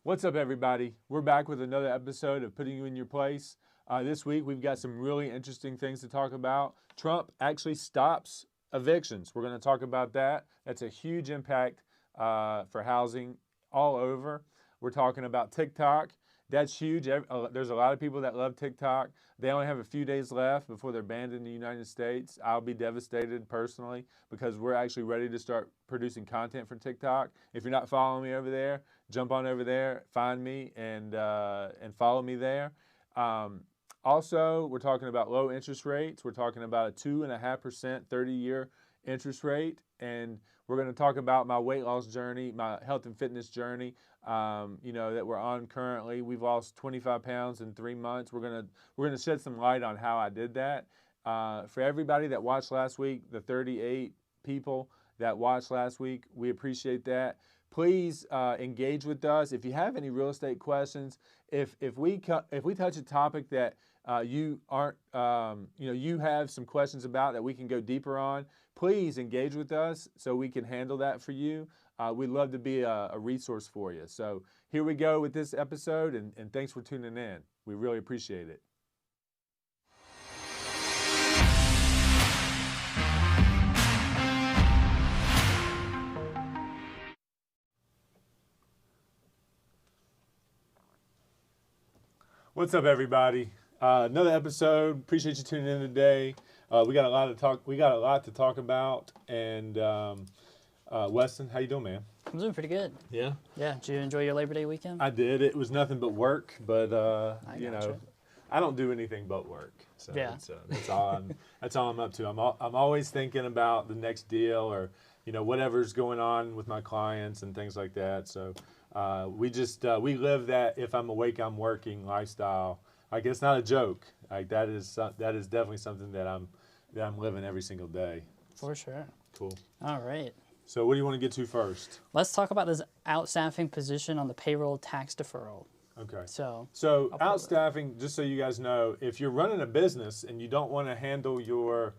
What's up, everybody? We're back with another episode of Putting You in Your Place. This week, we've got some really interesting things to talk about. Trump actually stops evictions. We're going to talk about that. That's a huge impact for housing all over. We're talking about TikTok. That's huge. There's a lot of people that love TikTok. They only have a few days left before they're banned in the United States. I'll be devastated personally because we're actually ready to start producing content for TikTok. If you're not following me over there, jump on over there, find me, and follow me there. Also, we're talking about low interest rates. We're talking about a 2.5% 30-year interest rate, and we're going to talk about my weight loss journey, my health and fitness journey, that we're on currently. We've lost 25 pounds in 3 months. We're gonna shed some light on how I did that. For everybody that watched last week, the 38 people that watched last week, we appreciate that. Please engage with us. If you have any real estate questions, if we touch a topic that you aren't, you have some questions about that we can go deeper on, please engage with us so we can handle that for you. We'd love to be a resource for you. So here we go with this episode, and thanks for tuning in. We really appreciate it. What's up, everybody? Another episode. Appreciate you tuning in today. We got a lot to talk about. And Weston, how you doing, man? I'm doing pretty good. Yeah. Yeah. Did you enjoy your Labor Day weekend? I did. It was nothing but work, but Gotcha. I don't do anything but work. So yeah. That's all I'm up to. I'm always thinking about the next deal or whatever's going on with my clients and things like that. So we live that if I'm awake I'm working lifestyle. Like, it's not a joke. Like, that is definitely something that I'm living every single day. For sure. Cool. All right. So what do you want to get to first? Let's talk about this outstaffing position on the payroll tax deferral. Okay. So outstaffing, just so you guys know, if you're running a business and you don't want to handle your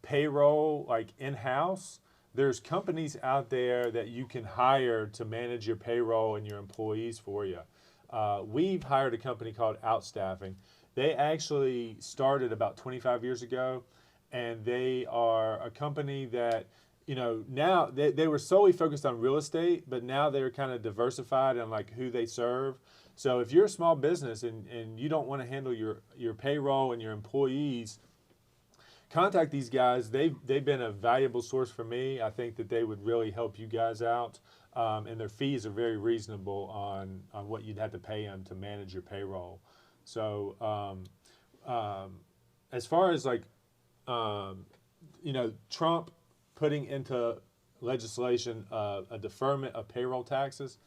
payroll like in-house, there's companies out there that you can hire to manage your payroll and your employees for you. We've hired a company called Outstaffing. They actually started about 25 years ago, and they are a company that, now they were solely focused on real estate, but now they're kind of diversified in like who they serve. So if you're a small business and you don't want to handle your payroll and your employees, contact these guys. They've been a valuable source for me. I think that they would really help you guys out. And their fees are very reasonable on what you'd have to pay them to manage your payroll. So as far as like, Trump putting into legislation a deferment of payroll taxes,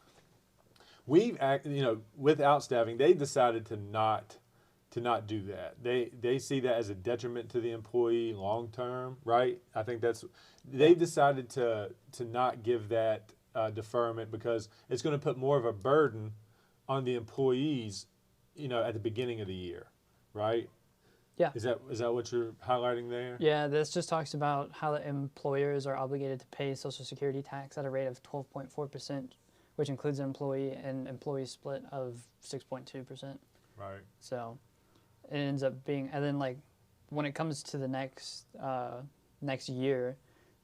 with outstaffing, they decided to not do that. They see that as a detriment to the employee long term, right? I think they decided to not give that deferment because it's going to put more of a burden on the employees, at the beginning of the year, right? Yeah. Is that what you're highlighting there? Yeah, this just talks about how the employers are obligated to pay Social Security tax at a rate of 12.4%, which includes an employee and employee split of 6.2%. Right. So it ends up being, and then like when it comes to the next year,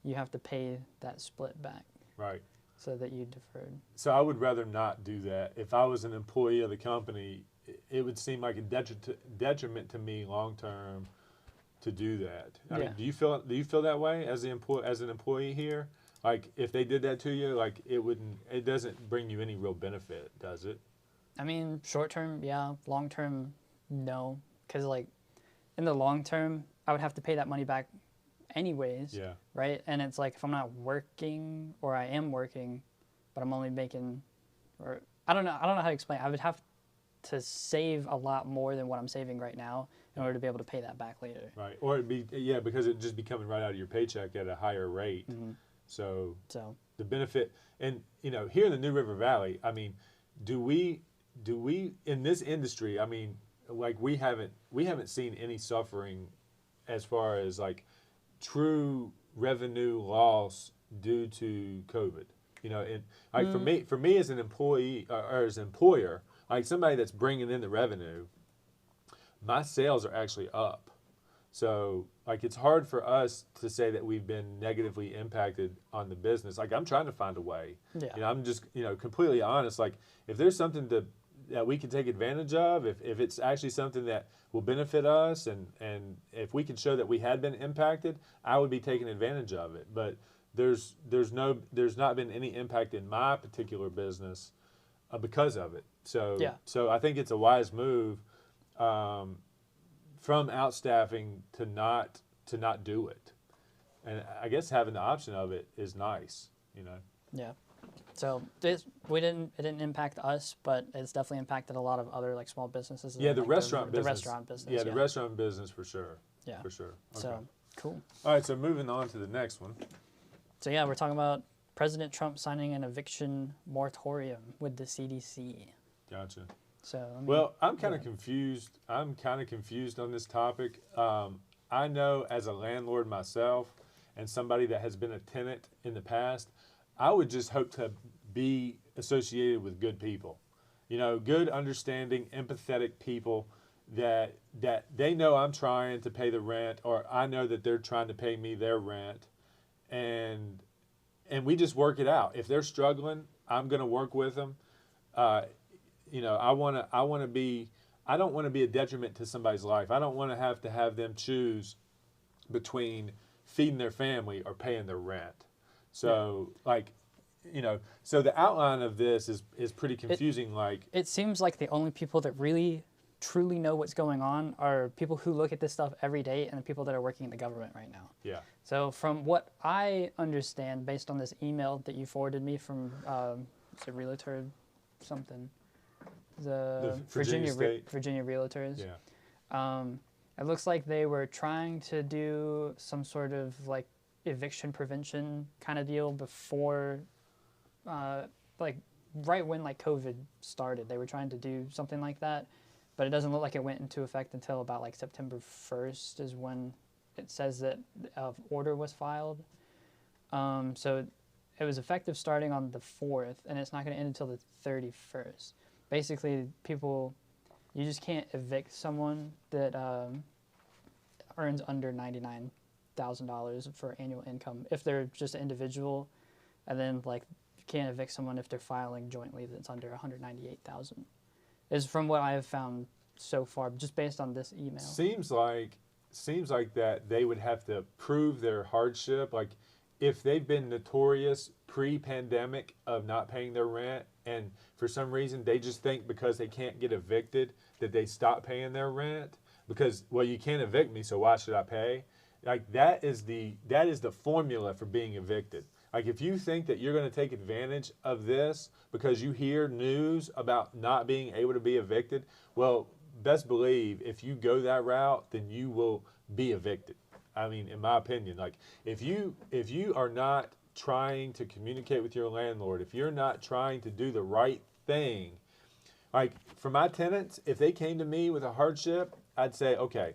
you have to pay that split back. Right. So that you deferred. So I would rather not do that. If I was an employee of the company, it would seem like a detriment to me long term to do that. I mean, do you feel that way as an employee here? Like, if they did that to you, like it doesn't bring you any real benefit, does it? I mean, short term, yeah. Long term, no. Because like in the long term, I would have to pay that money back anyways. Yeah. Right. And it's like if I'm not working or I am working, but I'm only making, or I don't know how to explain. I would have to save a lot more than what I'm saving right now in order to be able to pay that back later. Right. Or it'd be because it'd just be coming right out of your paycheck at a higher rate. Mm-hmm. So the benefit, and here in the New River Valley, I mean, do we in this industry, I mean, like we haven't seen any suffering as far as like true revenue loss due to COVID. You know, like for me as an employee or as an employer, like somebody that's bringing in the revenue, my sales are actually up. So like it's hard for us to say that we've been negatively impacted on the business. Like I'm trying to find a way. Yeah. You know, I'm just completely honest. Like if there's something that we can take advantage of, if it's actually something that will benefit us, and if we can show that we had been impacted, I would be taking advantage of it. But there's not been any impact in my particular business because of it. So so I think it's a wise move from outstaffing to not do it, and I guess having the option of it is nice. You know. Yeah. So it didn't impact us, but it's definitely impacted a lot of other like small businesses. Yeah, the like restaurant business. The restaurant business. Yeah, the restaurant business for sure. Yeah. For sure. Okay. So cool. All right, so moving on to the next one. So yeah, we're talking about President Trump signing an eviction moratorium with the CDC. Gotcha. So well, I'm kind of confused. I'm kind of confused on this topic. I know as a landlord myself and somebody that has been a tenant in the past, I would just hope to be associated with good people. You know, good, understanding, empathetic people that they know I'm trying to pay the rent, or I know that they're trying to pay me their rent, and we just work it out. If they're struggling, I'm going to work with them. You know, I don't want to be a detriment to somebody's life. I don't want to have them choose between feeding their family or paying their rent. So like, you know, so the outline of this is pretty confusing. It seems like the only people that really truly know what's going on are people who look at this stuff every day and the people that are working in the government right now. Yeah. So from what I understand, based on this email that you forwarded me from, it's a Realtor something, the Virginia Realtors. Yeah. It looks like they were trying to do some sort of like eviction prevention kind of deal before, like right when like COVID started. They were trying to do something like that, but it doesn't look like it went into effect until about like September 1st is when it says that order was filed. So it was effective starting on the 4th, and it's not going to end until the 31st. Basically, you just can't evict someone that earns under $99,000 for annual income if they're just an individual, and then like you can't evict someone if they're filing jointly that's under $198,000. Is from what I have found so far, just based on this email. Seems like that they would have to prove their hardship. Like if they've been notorious pre-pandemic of not paying their rent, and for some reason they just think because they can't get evicted that they stop paying their rent because, well, you can't evict me, so why should I pay? Like that is the formula for being evicted. Like if you think that you're going to take advantage of this because you hear news about not being able to be evicted, well, best believe if you go that route, then you will be evicted. I mean, in my opinion, like if you are not trying to communicate with your landlord, if you're not trying to do the right thing, like for my tenants, if they came to me with a hardship, I'd say, okay,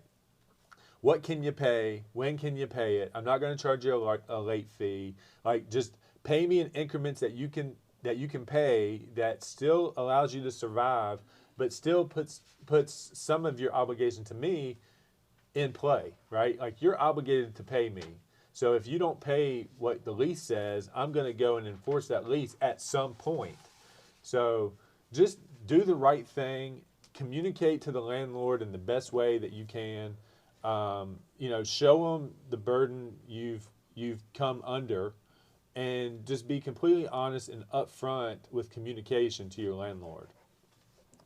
what can you pay? When can you pay it? I'm not going to charge you a late fee. Like just pay me in increments that you can pay that still allows you to survive, but still puts some of your obligation to me in play, right? Like you're obligated to pay me. So if you don't pay what the lease says, I'm going to go and enforce that lease at some point. So just do the right thing. Communicate to the landlord in the best way that you can. You know, show them the burden you've come under, and just be completely honest and upfront with communication to your landlord.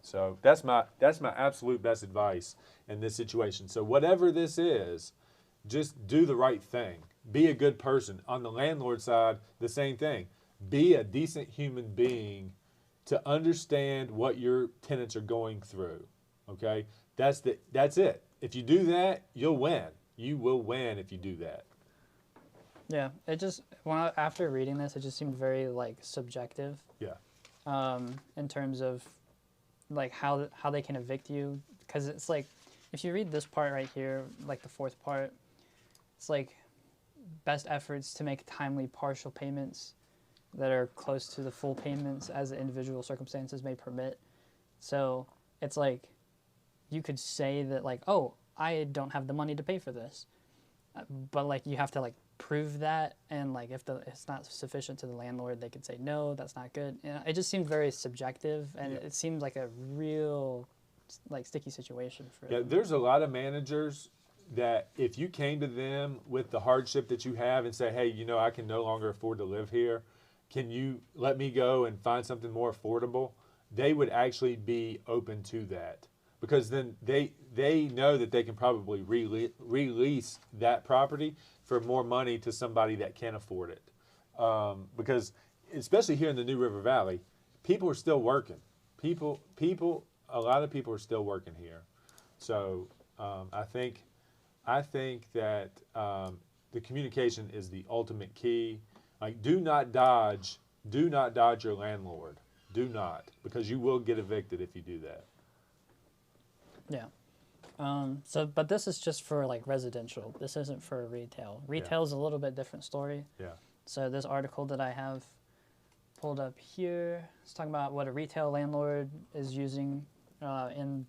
So that's my absolute best advice in this situation. So whatever this is, just do the right thing. Be a good person. On the landlord side, the same thing. Be a decent human being to understand what your tenants are going through. Okay? That's it. If you do that, you'll win. You will win if you do that. Yeah, it just after reading this, it just seemed very like subjective. Yeah. In terms of like how they can evict you, because it's like if you read this part right here, like the fourth part, it's like best efforts to make timely partial payments. that are close to the full payments as the individual circumstances may permit. So it's like you could say that like, oh, I don't have the money to pay for this, but like you have to like prove that, and like if it's not sufficient to the landlord, they could say no, that's not good. You know, it just seemed very subjective, and it seemed like a real like sticky situation for them. There's a lot of managers that if you came to them with the hardship that you have and say, hey, you know, I can no longer afford to live here, can you let me go and find something more affordable? They would actually be open to that, because then they know that they can probably release that property for more money to somebody that can afford it. Because especially here in the New River Valley, people are still working. A lot of people are still working here. So I think that the communication is the ultimate key. Like, do not dodge your landlord. Do not, because you will get evicted if you do that. Yeah. But this is just for like residential. This isn't for retail. Retail is a little bit different story. Yeah. So this article that I have pulled up here, it's talking about what a retail landlord is using in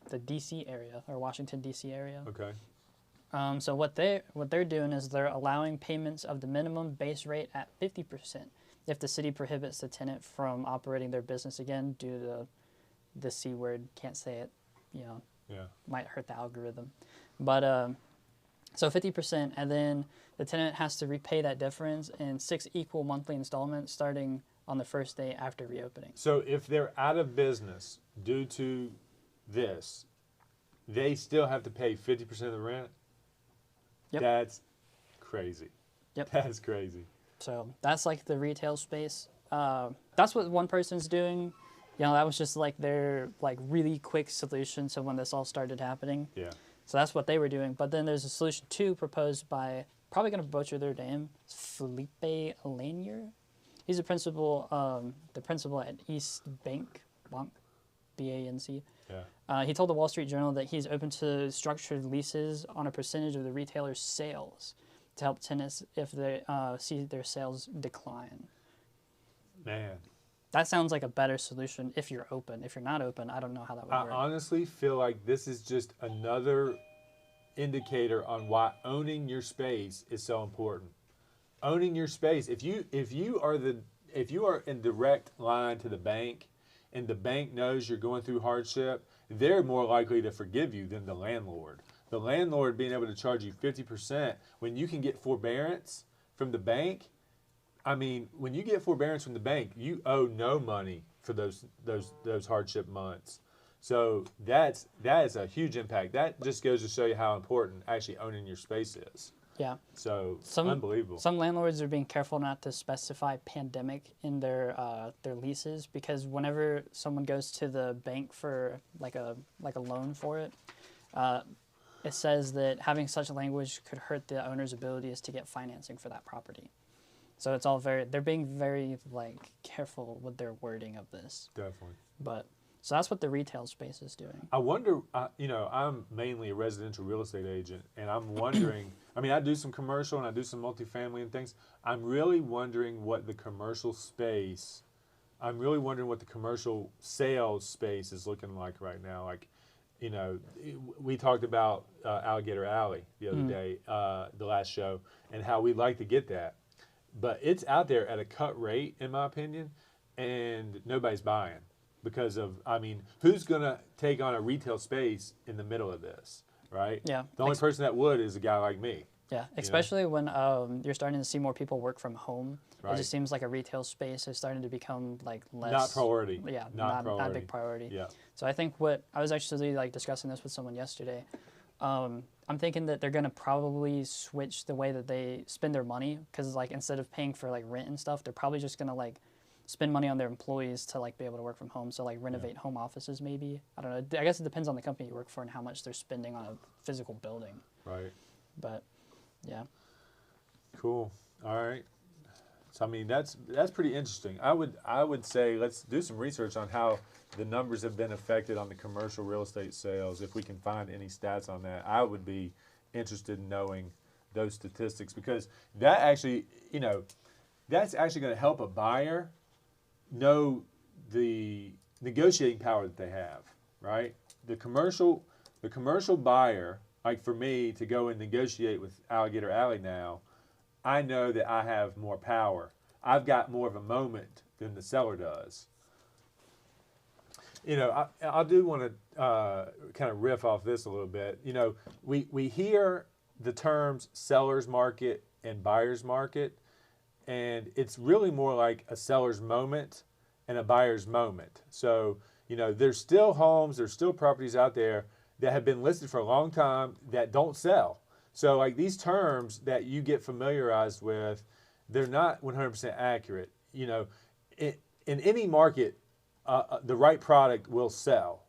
the D.C. area, or Washington D.C. area. Okay. So what they're doing is they're allowing payments of the minimum base rate at 50% if the city prohibits the tenant from operating their business again due to the C word. Can't say it, you know. Yeah. Might hurt the algorithm. But so 50%, and then the tenant has to repay that difference in 6 equal monthly installments starting on the first day after reopening. So if they're out of business due to this, they still have to pay 50% of the rent? Yep. That's crazy. Yep. That's crazy. So that's like the retail space. That's what one person's doing. You know, that was just like their like really quick solution to when this all started happening. Yeah. So that's what they were doing. But then there's a solution 2 proposed by, probably going to butcher their name, Felipe Lanier. He's the principal at East Bank, B-A-N-C. Yeah. He told the Wall Street Journal that he's open to structured leases on a percentage of the retailer's sales to help tenants if they see their sales decline. Man. That sounds like a better solution if you're open. If you're not open, I don't know how that would work. I honestly feel like this is just another indicator on why owning your space is so important. Owning your space. If you are in direct line to the bank, and the bank knows you're going through hardship, they're more likely to forgive you than the landlord. The landlord being able to charge you 50% when you can get forbearance from the bank. I mean, when you get forbearance from the bank, you owe no money for those hardship months. So that is a huge impact. That just goes to show you how important actually owning your space is. Yeah. So unbelievable. Some landlords are being careful not to specify pandemic in their leases, because whenever someone goes to the bank for like a loan for it, it says that having such language could hurt the owner's abilities to get financing for that property. So it's all they're being very like careful with their wording of this. Definitely. But so that's what the retail space is doing. I wonder, you know, I'm mainly a residential real estate agent, and I'm wondering, I mean, I do some commercial and I do some multifamily and things. I'm really wondering what the commercial sales space is looking like right now. Like, you know, we talked about Alligator Alley the other day, the last show, and how we'd like to get that. But it's out there at a cut rate, in my opinion, and nobody's buying because of, I mean, who's going to take on a retail space in the middle of this, right? Yeah. The only person that would is a guy like me. Yeah, especially when you're starting to see more people work from home. Right. It just seems like a retail space is starting to become like less. Not priority. Yeah, not a big priority. Yeah. So I think what I was actually like discussing this with someone yesterday. I'm thinking that they're gonna probably switch the way that they spend their money, because like instead of paying for like rent and stuff, they're probably just gonna like spend money on their employees to like be able to work from home. So like renovate home offices maybe. I don't know. I guess it depends on the company you work for and how much they're spending on a physical building. Right. But yeah. Cool. All right. So I mean that's pretty interesting. I would say let's do some research on how the numbers have been affected on the commercial real estate sales. If we can find any stats on that, I would be interested in knowing those statistics, because that actually, you know, that's actually going to help a buyer know the negotiating power that they have, right? The commercial buyer, like for me to go and negotiate with Alligator Alley now, I know that I have more power. I've got more of a moment than the seller does. You know, I do want to kind of riff off this a little bit. You know, we hear the terms seller's market and buyer's market, and it's really more like a seller's moment and a buyer's moment. So, you know, there's still homes, there's still properties out there that have been listed for a long time that don't sell. So like these terms that you get familiarized with, they're not 100% accurate. You know, in any market, the right product will sell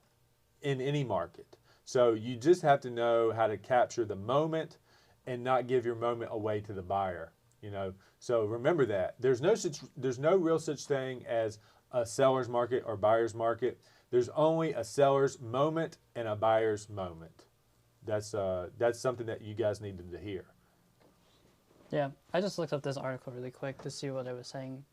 in any market. So you just have to know how to capture the moment and not give your moment away to the buyer. You know, so remember that there's no real such thing as a seller's market or buyer's market. There's only a seller's moment and a buyer's moment. That's something that you guys needed to hear. Yeah, I just looked up this article really quick to see what it was saying.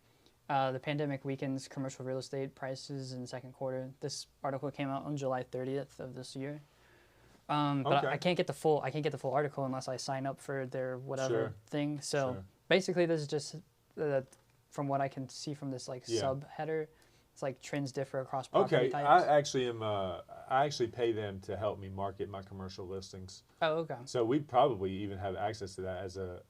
The pandemic weakens commercial real estate prices in the second quarter. This article came out on July 30th of this year. But Okay. I can't get the full article unless I sign up for their whatever Sure. thing. So Sure. basically, this is just from what I can see from this Yeah. subheader. It's like trends differ across property Okay, types. I actually pay them to help me market my commercial listings. Oh, okay. So we probably even have access to that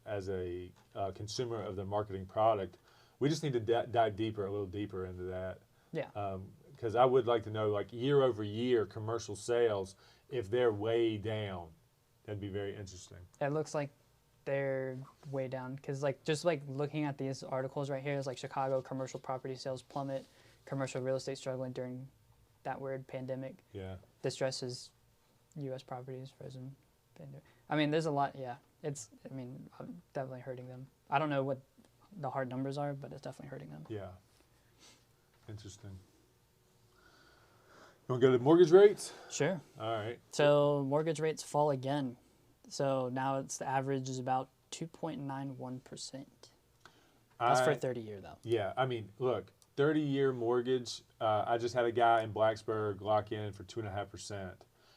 as a consumer of the marketing product. We just need to dive deeper, a little deeper into that. Yeah. Because I would like to know, like year over year, commercial sales, if they're way down, that'd be very interesting. It looks like they're way down because just looking at these articles right here is like Chicago commercial property sales plummet, commercial real estate struggling during that weird pandemic. Yeah. Distresses U.S. properties frozen. I mean, there's a lot. Yeah, definitely hurting them. I don't know what the hard numbers are, but it's definitely hurting them. Yeah. Interesting. You want to go to mortgage rates? Sure. All right. So mortgage rates fall again. So now the average is about 2.91%. That's for a 30-year though. Yeah, I mean, look, 30-year mortgage. I just had a guy in Blacksburg lock in for 2.5%.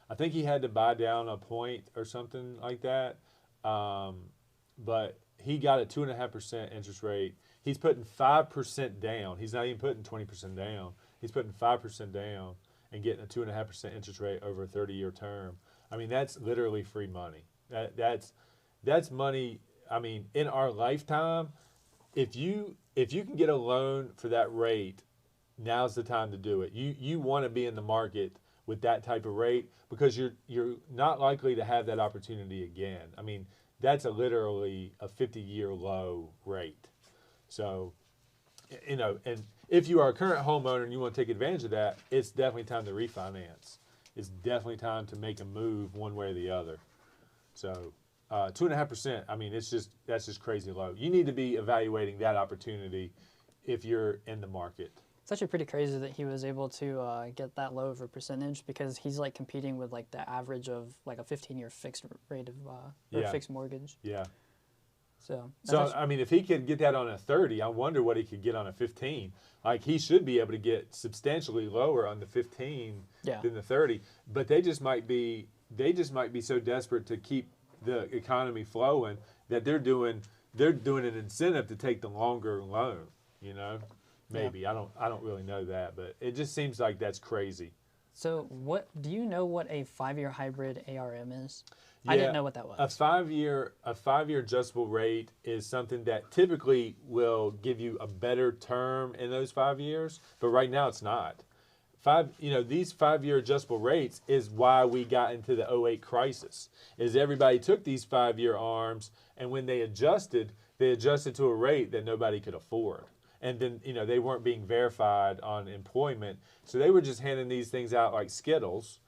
I think he had to buy down a point or something like that, but he got a 2.5% interest rate. He's putting 5% down. He's not even putting 20% down. He's putting 5% down and getting a 2.5% interest rate over a 30-year term. I mean, that's literally free money. That's money. I mean, in our lifetime, if you can get a loan for that rate, now's the time to do it. You want to be in the market with that type of rate because you're not likely to have that opportunity again. I mean, that's literally a 50-year low rate. So, you know, and if you are a current homeowner and you want to take advantage of that, it's definitely time to refinance. It's definitely time to make a move one way or the other. So 2.5%, I mean, that's just crazy low. You need to be evaluating that opportunity if you're in the market. It's actually pretty crazy that he was able to get that low of a percentage because he's like competing with like the average of like a 15-year fixed rate of or fixed mortgage. Yeah. So I mean, if he could get that on a 30, I wonder what he could get on a 15. Like he should be able to get substantially lower on the 15 than the 30. But they just might be so desperate to keep the economy flowing that they're doing an incentive to take the longer loan. You know, maybe I don't really know that, but it just seems like that's crazy. So what do you know what a 5-year hybrid ARM is? Yeah, I didn't know what that was. A 5-year adjustable rate is something that typically will give you a better term in those 5 years, but right now it's not. These 5-year adjustable rates is why we got into the 2008 crisis. Is everybody took these 5-year ARMs, and when they adjusted to a rate that nobody could afford. And then, they weren't being verified on employment, so they were just handing these things out like Skittles.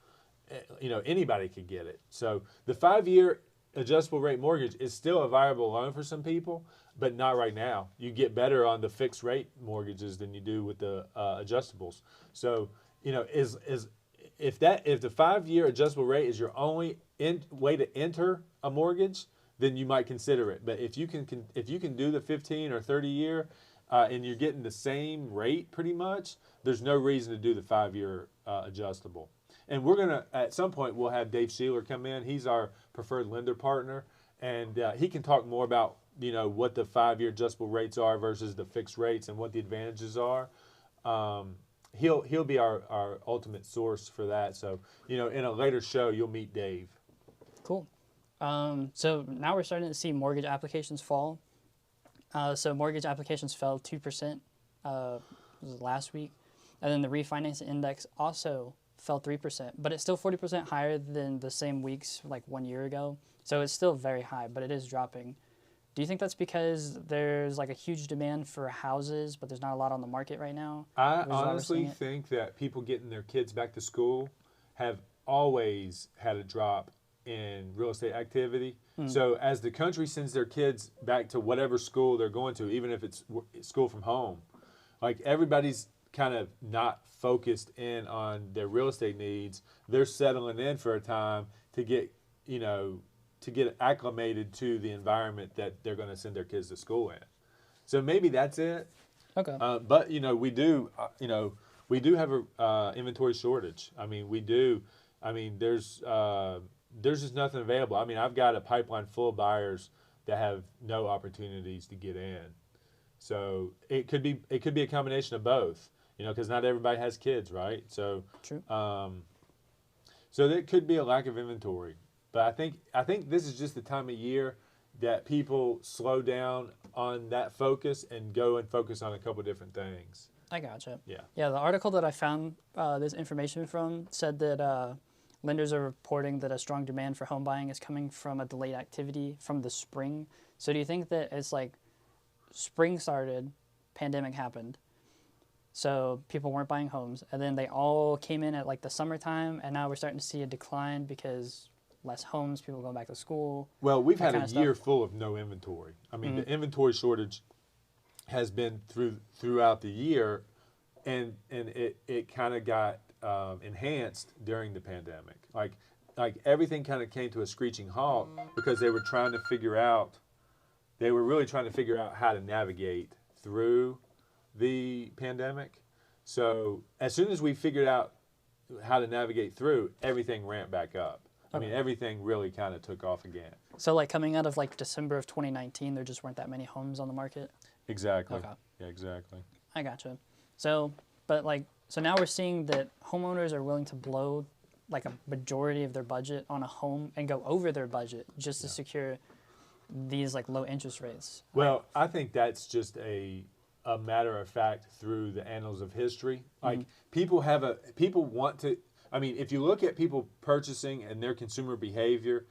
Anybody could get it. So the 5-year adjustable rate mortgage is still a viable loan for some people, but not right now. You get better on the fixed rate mortgages than you do with the adjustables. So, if the 5-year adjustable rate is your only way to enter a mortgage, then you might consider it. But if you can do the 15 or 30 year, and you're getting the same rate pretty much, there's no reason to do the 5-year adjustable. And we're gonna, at some point, we'll have Dave Sheeler come in. He's our preferred lender partner, and he can talk more about what the 5-year adjustable rates are versus the fixed rates and what the advantages are. He'll be our ultimate source for that. So in a later show, you'll meet Dave. Cool. So now we're starting to see mortgage applications fall. So mortgage applications fell 2% was last week, and then the refinancing index also fell 3%, but it's still 40% higher than the same weeks like 1 year ago. So it's still very high, but it is dropping. Do you think that's because there's like a huge demand for houses, but there's not a lot on the market right now? I honestly think that people getting their kids back to school have always had a drop in real estate activity. So as the country sends their kids back to whatever school they're going to, even if it's school from home, like everybody's kind of not focused in on their real estate needs. They're settling in for a time to get acclimated to the environment that they're going to send their kids to school in. So maybe that's it. Okay. But we do have a inventory shortage. I mean, we do. I mean, there's just nothing available. I mean, I've got a pipeline full of buyers that have no opportunities to get in. So it could be a combination of both. Because not everybody has kids, right? So true. So there could be a lack of inventory. But I think this is just the time of year that people slow down on that focus and go and focus on a couple different things. I gotcha. Yeah. Yeah, the article that I found this information from said that lenders are reporting that a strong demand for home buying is coming from a delayed activity from the spring. So do you think that it's like spring started, pandemic happened, so people weren't buying homes, and then they all came in at like the summertime, and now we're starting to see a decline because less homes, people going back to school. Well, we've had a year full of no inventory. I mean, the inventory shortage has been throughout the year, and it kind of got enhanced during the pandemic. Like everything kind of came to a screeching halt because they were really trying to figure out how to navigate through the pandemic. So as soon as we figured out how to navigate through, everything ramped back up. I mean, everything really kind of took off again. So like coming out of like December of 2019, there just weren't that many homes on the market? Exactly. Okay. Yeah, exactly. I gotcha. So now we're seeing that homeowners are willing to blow like a majority of their budget on a home and go over their budget just to secure these like low interest rates. Well, I think that's just a matter of fact through the annals of history. Like people want to, I mean, if you look at people purchasing and their consumer behavior,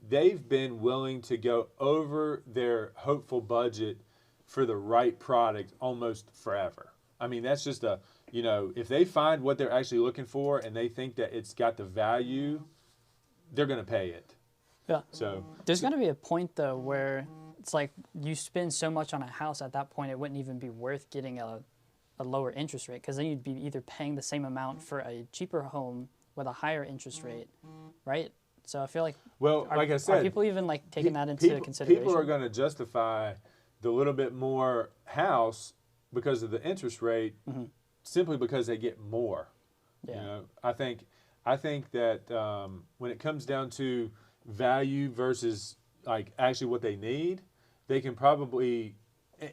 they've been willing to go over their hopeful budget for the right product almost forever. I mean, that's just if they find what they're actually looking for and they think that it's got the value, they're going to pay it. Yeah. So there's got to be a point though where it's like you spend so much on a house at that point it wouldn't even be worth getting a lower interest rate, because then you'd be either paying the same amount for a cheaper home with a higher interest rate, right? So I feel like like I said, are people even like taking that into consideration? People are going to justify the little bit more house because of the interest rate, simply because they get more. Yeah. I think that when it comes down to value versus like actually what they need, they can probably,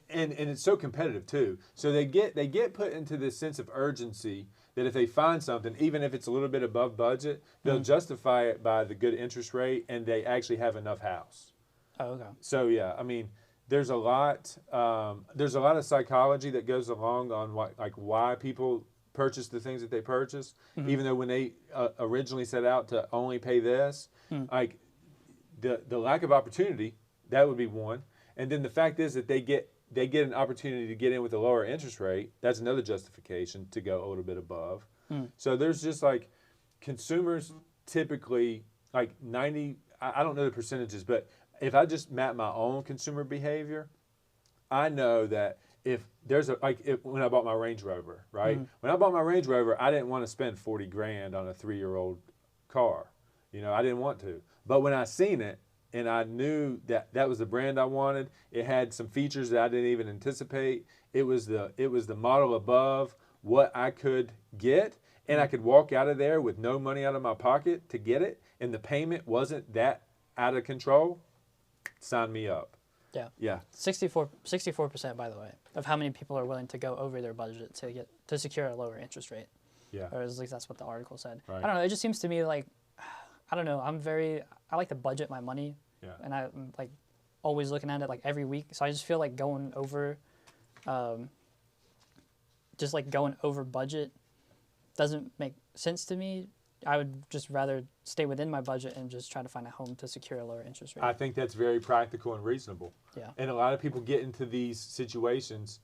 and it's so competitive too. So they get put into this sense of urgency that if they find something, even if it's a little bit above budget, they'll justify it by the good interest rate, and they actually have enough house. Oh, okay. So yeah, I mean, there's a lot of psychology that goes along on why people purchase the things that they purchase, even though when they originally set out to only pay this, like the lack of opportunity, that would be one. And then the fact is that they get an opportunity to get in with a lower interest rate. That's another justification to go a little bit above. So there's just like consumers typically like 90, I don't know the percentages, but if I just map my own consumer behavior, I know that if there's when I bought my Range Rover, right? When I bought my Range Rover, I didn't want to spend 40 grand on a 3-year-old car. I didn't want to. But when I seen it, and I knew that that was the brand I wanted. It had some features that I didn't even anticipate. It was the model above what I could get, and I could walk out of there with no money out of my pocket to get it, and the payment wasn't that out of control. Sign me up. Yeah. Yeah. 64%, by the way, of how many people are willing to go over their budget to secure a lower interest rate. Yeah. Or at least that's what the article said. Right. I don't know. It just seems to me like, I don't know. I like to budget my money. Yeah. And I'm like always looking at it like every week. So I just feel like going over, just like going over budget doesn't make sense to me. I would just rather stay within my budget and just try to find a home to secure a lower interest rate. I think that's very practical and reasonable. Yeah. And a lot of people get into these situations.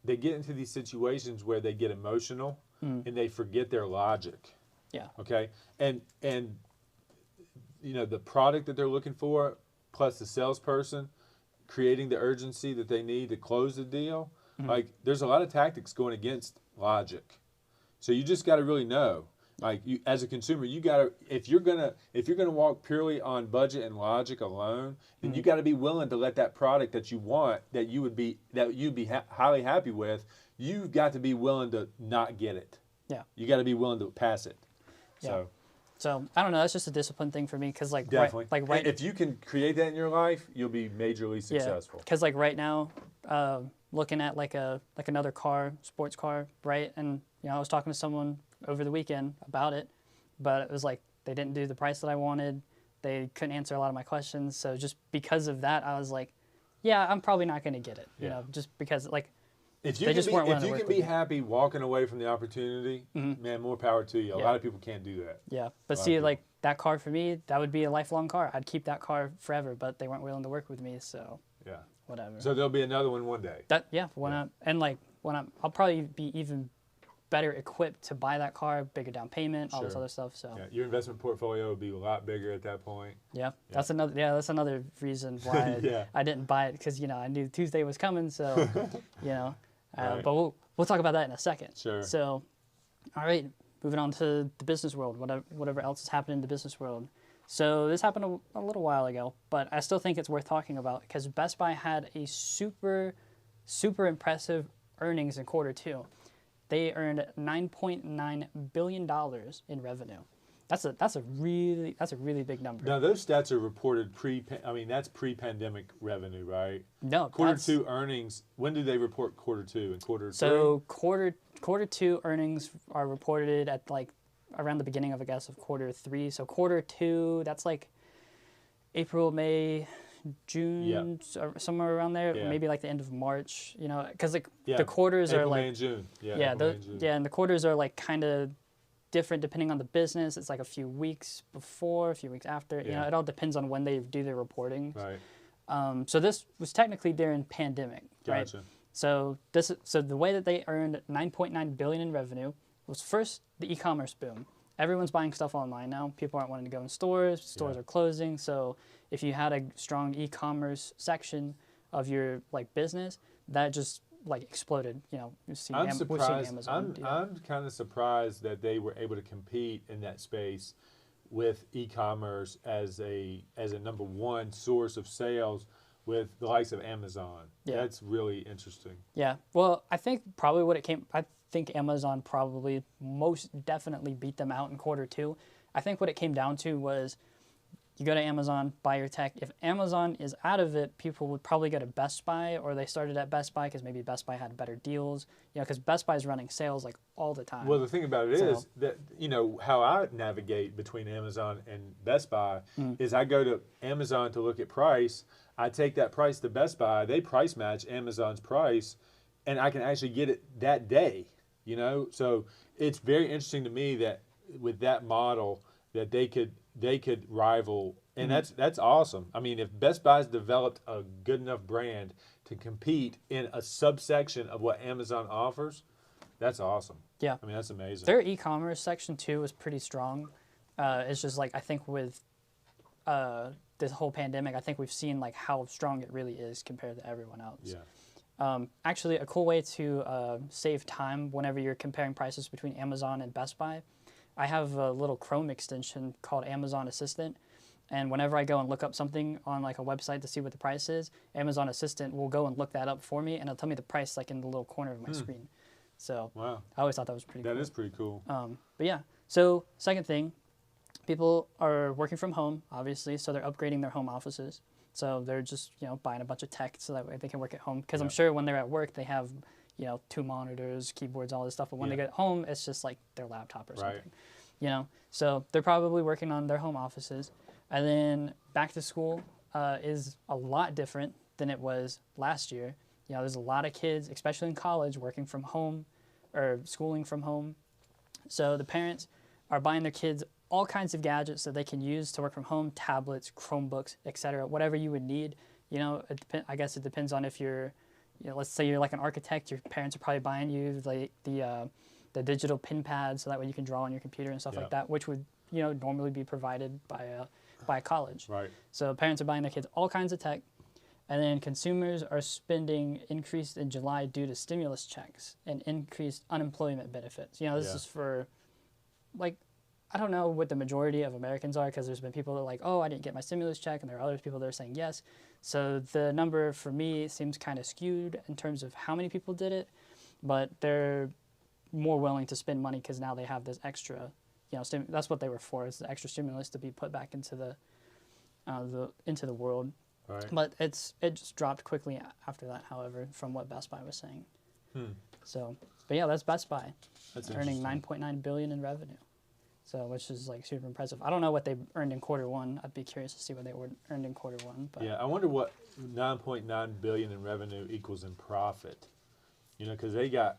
They get into these situations where they get emotional and they forget their logic. Yeah. Okay. And you know, the product that they're looking for, plus the salesperson creating the urgency that they need to close the deal. Like, there's a lot of tactics going against logic. So you just got to really know. Like, you, as a consumer, you got to, if you're gonna walk purely on budget and logic alone, then you got to be willing to let that product that you want, that you'd be highly happy with, you've got to be willing to not get it. Yeah. You got to be willing to pass it. Yeah. So I don't know. That's just a discipline thing for me, because like Definitely. Right. If you can create that in your life, you'll be majorly successful. Because like right now, looking at like another car, sports car, right? And you know, I was talking to someone over the weekend about it, but it was like they didn't do the price that I wanted. They couldn't answer a lot of my questions. So just because of that, I was like, yeah, I'm probably not going to get it. You know, just because like if you they just weren't willing if to you work can with be me. happy walking away from the opportunity, man, more power to you. A lot of people can't do that. Yeah, but see, like that car for me, that would be a lifelong car. I'd keep that car forever, but they weren't willing to work with me, so Yeah. whatever. So there'll be another one day. I'll probably be even better equipped to buy that car, bigger down payment, all this other stuff. So yeah, your investment portfolio will be a lot bigger at that point. yeah. That's another reason why I didn't buy it, because you know I knew Tuesday was coming, so you know. Right. But we'll talk about that in a second. Sure. So, all right, moving on to the business world, whatever else has happened in the business world. So this happened a little while ago, but I still think it's worth talking about, because Best Buy had a super impressive earnings in quarter 2. They earned $9.9 billion in revenue. That's a really big number. Now those stats are reported that's pre-pandemic revenue, right? No, quarter 2 earnings. When do they report quarter 2 and quarter 3? So quarter 2 earnings are reported at like around the beginning of quarter 3. So quarter 2, that's like April, May, June, somewhere around there. Yeah. Maybe like the end of March. You know, because like Yeah. the quarters April, are like May, and June. Yeah. yeah, April, May, and June. and the quarters are like kind of different depending on the business. It's like a few weeks before, a few weeks after. You know, it all depends on when they do their reporting. Right. So this was technically during pandemic, Gotcha. right? So the way that they earned $9.9 billion in revenue was first the e-commerce boom. Everyone's buying stuff online now. People aren't wanting to go in stores. Stores are closing. So if you had a strong e-commerce section of your like business, that just like exploded. You know, we've seen Amazon. I'm kind of surprised that they were able to compete in that space with e-commerce as a number one source of sales with the likes of Amazon. Yeah. That's really interesting. Yeah. Well, I think probably I think Amazon probably most definitely beat them out in quarter 2. I think what it came down to was you go to Amazon, buy your tech. If Amazon is out of it, people would probably go to Best Buy, or they started at Best Buy because maybe Best Buy had better deals. You know, because Best Buy is running sales like all the time. Well, the thing about it is that, you know, how I navigate between Amazon and Best Buy is I go to Amazon to look at price. I take that price to Best Buy. They price match Amazon's price, and I can actually get it that day, you know? So it's very interesting to me that with that model that they could rival, and that's awesome. I mean, if Best Buy's developed a good enough brand to compete in a subsection of what Amazon offers, that's awesome. Yeah. I mean, that's amazing. Their e-commerce section too is pretty strong. It's just like I think with this whole pandemic, I think we've seen like how strong it really is compared to everyone else. Yeah. Actually, a cool way to save time whenever you're comparing prices between Amazon and Best Buy, I have a little Chrome extension called Amazon Assistant, And whenever I go and look up something on like a website to see what the price is, Amazon Assistant will go and look that up for me, and it'll tell me the price like in the little corner of my screen. So wow, I always thought that was pretty cool. that is pretty cool. But yeah, so second thing, people are working from home, obviously, so they're upgrading their home offices. So they're just, buying a bunch of tech so that way they can work at home. Because I'm sure when they're at work, they have, 2 monitors, keyboards, all this stuff. But when they get home, it's just like their laptop or something. So they're probably working on their home offices. And then back to school is a lot different than it was last year. There's a lot of kids, especially in college, working from home or schooling from home. So the parents are buying their kids all kinds of gadgets that they can use to work from home, tablets, Chromebooks, etc., whatever you would need. I guess it depends on if you're, let's say you're like an architect, your parents are probably buying you the digital pin pad so that way you can draw on your computer and stuff like that, which would, normally be provided by a college. Right. So parents are buying their kids all kinds of tech, and then consumers are spending increased in July due to stimulus checks and increased unemployment benefits. This is for, like, I don't know what the majority of Americans are, because there's been people that are like, oh, I didn't get my stimulus check, and there are other people that are saying yes. So the number for me seems kind of skewed in terms of how many people did it, but they're more willing to spend money because now they have this extra, that's what they were for, is the extra stimulus to be put back into the world. Right. But it just dropped quickly after that, however, from what Best Buy was saying. So, but yeah, that's Best Buy. That's earning $9.9 billion in revenue. So, which is like super impressive. I don't know what they earned in quarter one. I'd be curious to see what they earned in quarter one. But yeah, I wonder what 9.9 billion in revenue equals in profit. Because they got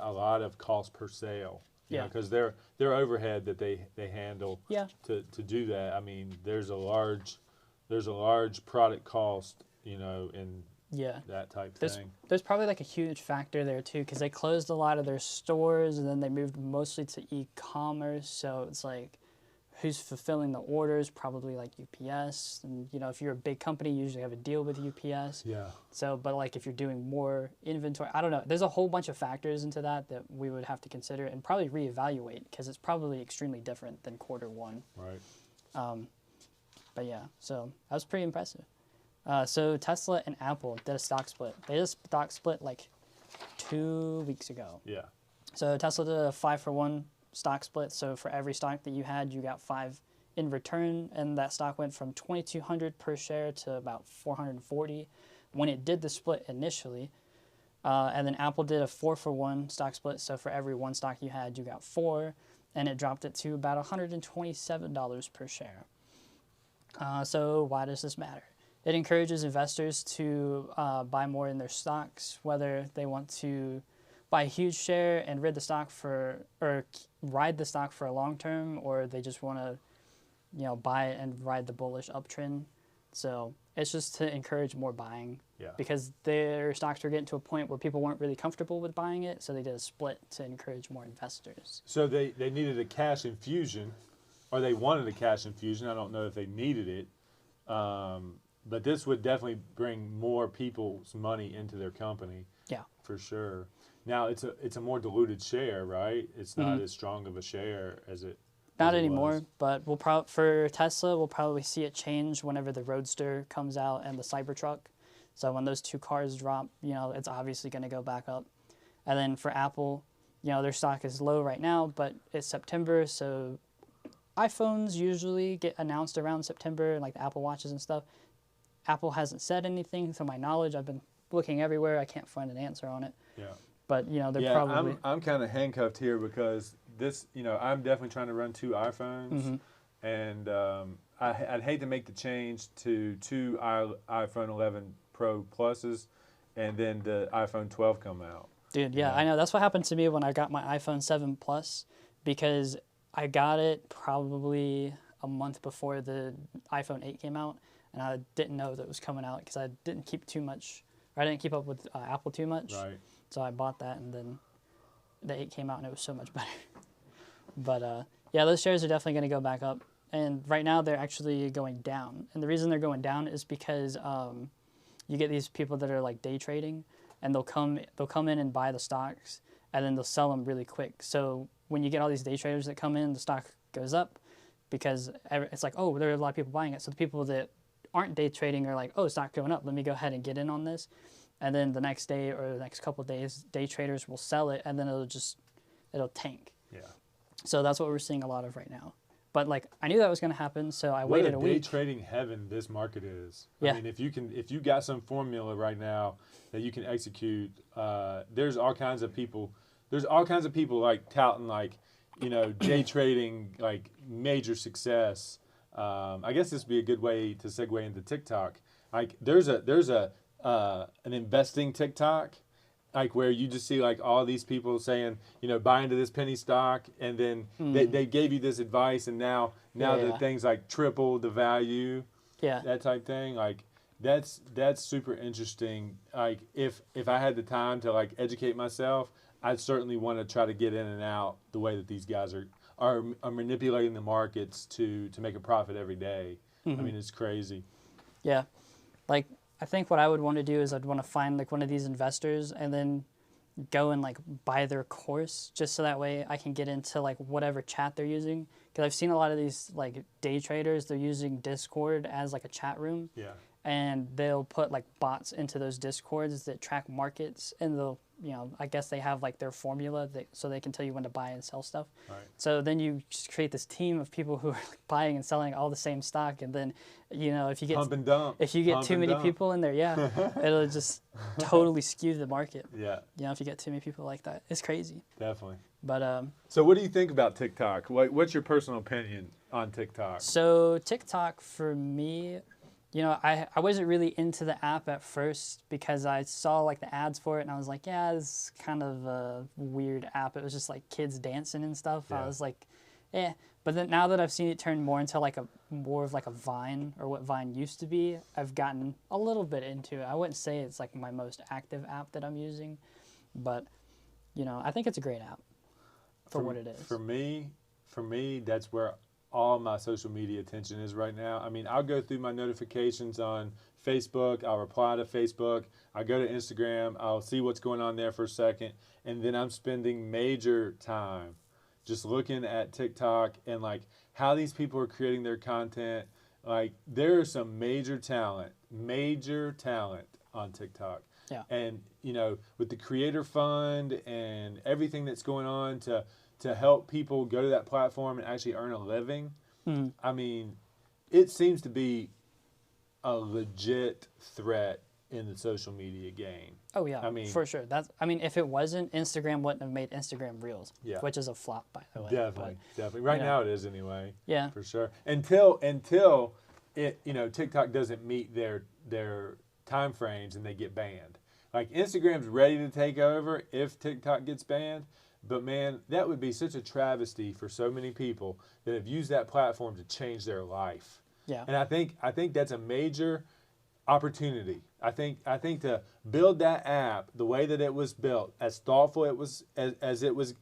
a lot of cost per sale. Because their overhead that they handle. To do that, I mean, there's a large product cost. In that type thing. There's probably like a huge factor there too, because they closed a lot of their stores and then they moved mostly to e-commerce. So it's like, who's fulfilling the orders? Probably like UPS. And if you're a big company, you usually have a deal with UPS. Yeah. So, but like if you're doing more inventory, I don't know. There's a whole bunch of factors into that we would have to consider and probably reevaluate, because it's probably extremely different than quarter one. Right. But yeah, so that was pretty impressive. So Tesla and Apple did a stock split. They did a stock split like 2 weeks ago. Yeah. So Tesla did a 5-for-1 stock split. So for every stock that you had, you got 5 in return, and that stock went from $2,200 per share to about $440 when it did the split initially. And then Apple did a 4-for-1 stock split. So for every 1 stock you had, you got 4, and it dropped it to about $127 per share. So why does this matter? It encourages investors to buy more in their stocks, whether they want to buy a huge share and ride the stock for a long term, or they just want to, buy it and ride the bullish uptrend. So it's just to encourage more buying, because their stocks were getting to a point where people weren't really comfortable with buying it, so they did a split to encourage more investors. So they needed a cash infusion, or they wanted a cash infusion. I don't know if they needed it. But this would definitely bring more people's money into their company. Yeah. For sure. Now, it's a more diluted share, right? It's not as strong of a share as it Not anymore, but for Tesla, we'll probably see it change whenever the Roadster comes out and the Cybertruck. So when those 2 cars drop, it's obviously going to go back up. And then for Apple, their stock is low right now, but it's September, so iPhones usually get announced around September, like the Apple Watches and stuff. Apple hasn't said anything, to my knowledge. I've been looking everywhere. I can't find an answer on it. Yeah. But, they're probably... I'm kind of handcuffed here because this, I'm definitely trying to run 2 iPhones. And I'd hate to make the change to 2 iPhone 11 Pro Pluses and then the iPhone 12 come out. Dude, yeah, I know. That's what happened to me when I got my iPhone 7 Plus, because I got it probably a month before the iPhone 8 came out. And I didn't know that it was coming out because I didn't keep up with Apple too much. Right. So I bought that, and then the 8 came out, and it was so much better. But yeah, those shares are definitely going to go back up. And right now they're actually going down. And the reason they're going down is because you get these people that are like day trading, and they'll come in and buy the stocks, and then they'll sell them really quick. So when you get all these day traders that come in, the stock goes up, because it's like, oh, there are a lot of people buying it. So the people that aren't day trading are like, oh, it's not going up. Let me go ahead and get in on this. And then the next day or the next couple of days, day traders will sell it, and then it'll tank. Yeah. So that's what we're seeing a lot of right now. But like, I knew that was going to happen, so I waited a week. What day trading heaven this market is. Yeah. I mean, if you got some formula right now that you can execute, there's all kinds of people. There's all kinds of people like touting like, day trading like major success. I guess this would be a good way to segue into TikTok. Like there's an investing TikTok, like where you just see like all these people saying, buy into this penny stock, and then they gave you this advice, and now the things like triple the value, that type thing. Like that's super interesting. Like if I had the time to like educate myself, I'd certainly want to try to get in and out the way that these guys are manipulating the markets to make a profit every day. I mean, it's crazy. Yeah, like I think what I would want to do is I'd want to find like one of these investors and then go and like buy their course, just so that way I can get into like whatever chat they're using. Because I've seen a lot of these like day traders, they're using Discord as like a chat room. Yeah. And they'll put like bots into those Discords that track markets, and they'll, I guess they have like their formula so they can tell you when to buy and sell stuff. Right. So then you just create this team of people who are like buying and selling all the same stock, and then, if you get Pump and dump. If you get too many people in there, it'll just totally skew the market. Yeah. If you get too many people like that, it's crazy. Definitely. But so what do you think about TikTok? What's your personal opinion on TikTok? So TikTok for me, I wasn't really into the app at first because I saw like the ads for it, and I was like, yeah, this is kind of a weird app. It was just like kids dancing and stuff. Yeah. I was like, eh. But then now that I've seen it turn more into like more of like a Vine, or what Vine used to be, I've gotten a little bit into it. I wouldn't say it's like my most active app that I'm using, but I think it's a great app for what it is. For me, that's where all my social media attention is right now. I mean, I'll go through my notifications on Facebook. I'll reply to Facebook. I go to Instagram. I'll see what's going on there for a second. And then I'm spending major time just looking at TikTok and like how these people are creating their content. Like there is some major talent on TikTok. Yeah. And, with the Creator Fund and everything that's going on to help people go to that platform and actually earn a living. I mean, it seems to be a legit threat in the social media game. Oh yeah, for sure. If it wasn't, Instagram wouldn't have made Instagram Reels, which is a flop, by the way. Definitely. Right now it is anyway. Yeah. For sure. Until it, TikTok doesn't meet their time frames and they get banned. Like Instagram's ready to take over if TikTok gets banned. But man, that would be such a travesty for so many people that have used that platform to change their life. Yeah. And I think that's a major opportunity. I think to build that app the way that it was built, as thoughtful it was as it was,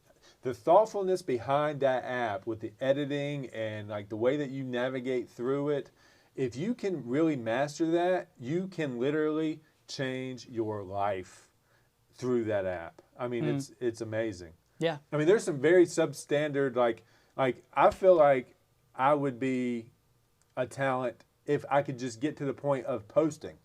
the thoughtfulness behind that app with the editing and like the way that you navigate through it, if you can really master that, you can literally change your life through that app. I mean, it's amazing. Yeah. I mean, there's some very substandard, like I feel like I would be a talent if I could just get to the point of posting,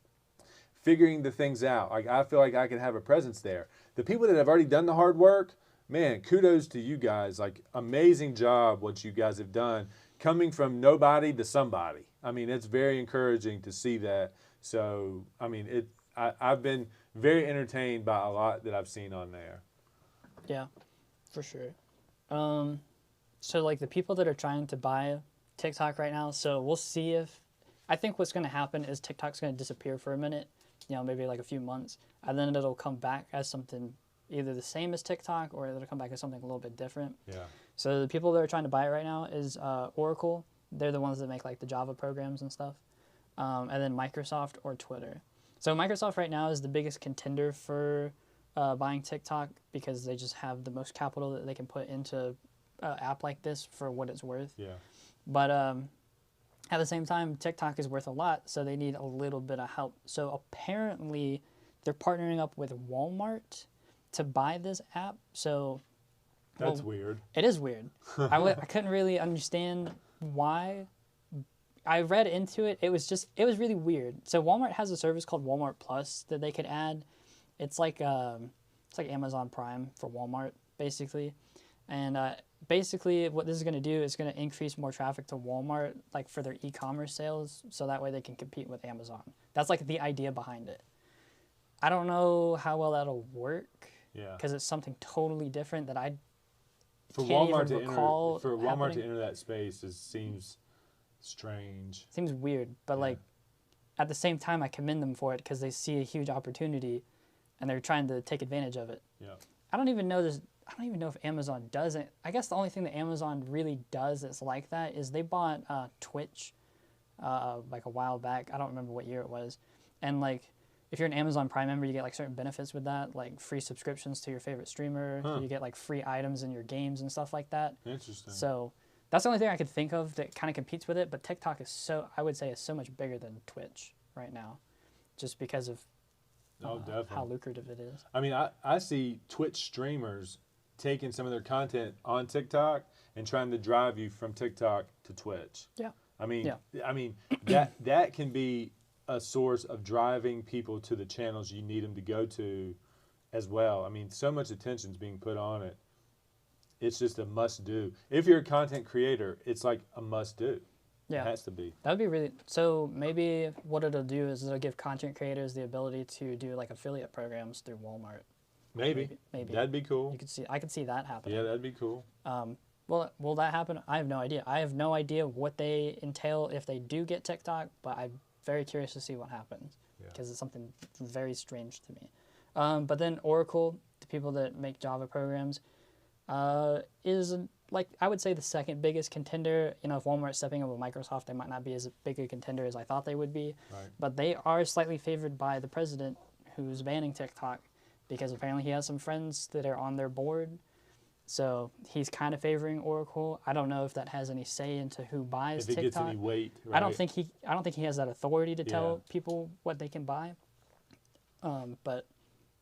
figuring the things out. Like I feel like I could have a presence there. The people that have already done the hard work, man, kudos to you guys. Like amazing job what you guys have done, coming from nobody to somebody. I mean, it's very encouraging to see that. So, I mean, I've been very entertained by a lot that I've seen on there. Yeah, for sure. So like the people that are trying to buy TikTok right now, so we'll see I think what's going to happen is TikTok's going to disappear for a minute, maybe like a few months, and then it'll come back as something either the same as TikTok or it'll come back as something a little bit different. Yeah. So the people that are trying to buy it right now is Oracle. They're the ones that make like the Java programs and stuff. And then Microsoft or Twitter. So Microsoft right now is the biggest contender for buying TikTok because they just have the most capital that they can put into an app like this for what it's worth. Yeah. But at the same time, TikTok is worth a lot, so they need a little bit of help. So apparently they're partnering up with Walmart to buy this app. So that's weird. It is weird. I couldn't really understand why. I read into it. It was really weird. So Walmart has a service called Walmart Plus that they could add. It's like Amazon Prime for Walmart, basically. And basically what this is going to do is going to increase more traffic to Walmart, like for their e-commerce sales, so that way they can compete with Amazon. That's like the idea behind it. I don't know how well that'll work. Yeah. Because it's something totally different that I For can't Walmart even recall to happening. enter that space seems strange. Seems weird, but Yeah. like at the same time, I commend them for it because they see a huge opportunity, and they're trying to take advantage of it. Yeah. I don't even know if Amazon does it. I guess the only thing that Amazon really does that's like that is they bought Twitch like a while back. I don't remember what year it was, and like if you're an Amazon Prime member, you get like certain benefits with that, like free subscriptions to your favorite streamer. Huh. You get like free items in your games and stuff like that. Interesting. So that's the only thing I could think of that kind of competes with it. But TikTok I would say is so much bigger than Twitch right now, just because of Definitely. how lucrative it is. I mean, I see Twitch streamers taking some of their content on TikTok and trying to drive you from TikTok to Twitch. Yeah. I mean, Yeah. that can be a source of driving people to the channels you need them to go to as well. I mean, so much attention's being put on it. It's just a must do. If you're a content creator, it's like a must do. Yeah. It has to be. That would be really, so maybe what it'll do is it'll give content creators the ability to do like affiliate programs through Walmart. Maybe. That'd be cool. I could see that happening. Yeah, that'd be cool. Well, will that happen? I have no idea. I have no idea what they entail if they do get TikTok, but I'm very curious to see what happens because it's something very strange to me. But then Oracle, the people that make Java programs, is like I would say the second biggest contender. You know, if Walmart's stepping up with Microsoft, they might not be as big a contender as I thought they would be. Right. But they are slightly favored by the president, who's banning TikTok, because apparently he has some friends that are on their board. So he's kind of favoring Oracle. I don't know if that has any say into who buys If it TikTok. gets any weight, right? I don't think he has that authority to tell people what they can buy. But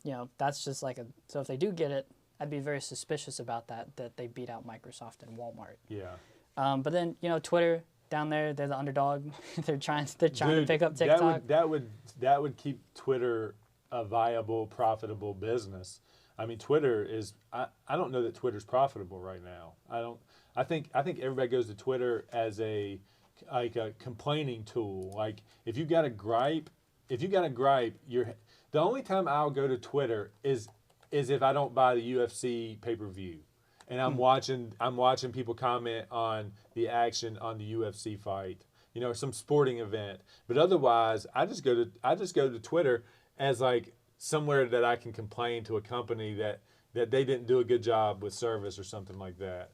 you know, that's just like so if they do get it, I'd be very suspicious about that they beat out Microsoft and Walmart. Yeah. But then, you know, Twitter down there, they're the underdog. they're trying Dude, to pick up TikTok. That would keep Twitter a viable, profitable business. I mean, Twitter is. I don't know that Twitter's profitable right now. I think everybody goes to Twitter as a complaining tool. Like if you got a gripe, the only time I'll go to Twitter is if I don't buy the UFC pay-per-view, and I'm watching people comment on the action on the UFC fight, you know, or some sporting event. But otherwise, I just go to Twitter as like somewhere that I can complain to a company that they didn't do a good job with service or something like that.